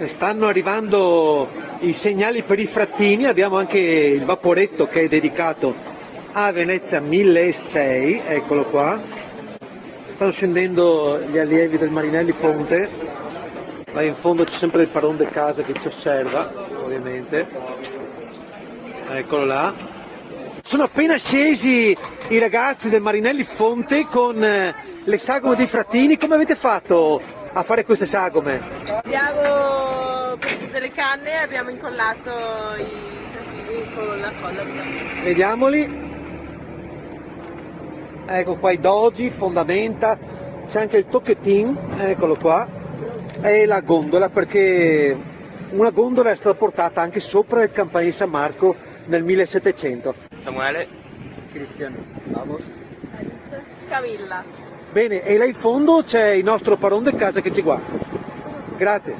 Stanno arrivando i segnali per i frattini, abbiamo anche il vaporetto che è dedicato a Venezia 1006, eccolo qua. Stanno scendendo gli allievi del Marinelli Fonte, là in fondo c'è sempre il padrone di casa che ci osserva, ovviamente. Eccolo là. Sono appena scesi i ragazzi del Marinelli Fonte con le sagome dei frattini. Come avete fatto a fare queste sagome? Abbiamo preso delle canne e abbiamo incollato i frattini con la colla. Vediamoli. Ecco qua i dogi, fondamenta, c'è anche il tocchettin, eccolo qua, e la gondola, perché una gondola è stata portata anche sopra il campanile San Marco nel 1700. Samuele. Cristiano, vamos. Camilla. Bene, e là in fondo c'è il nostro padrone di casa che ci guarda. Grazie.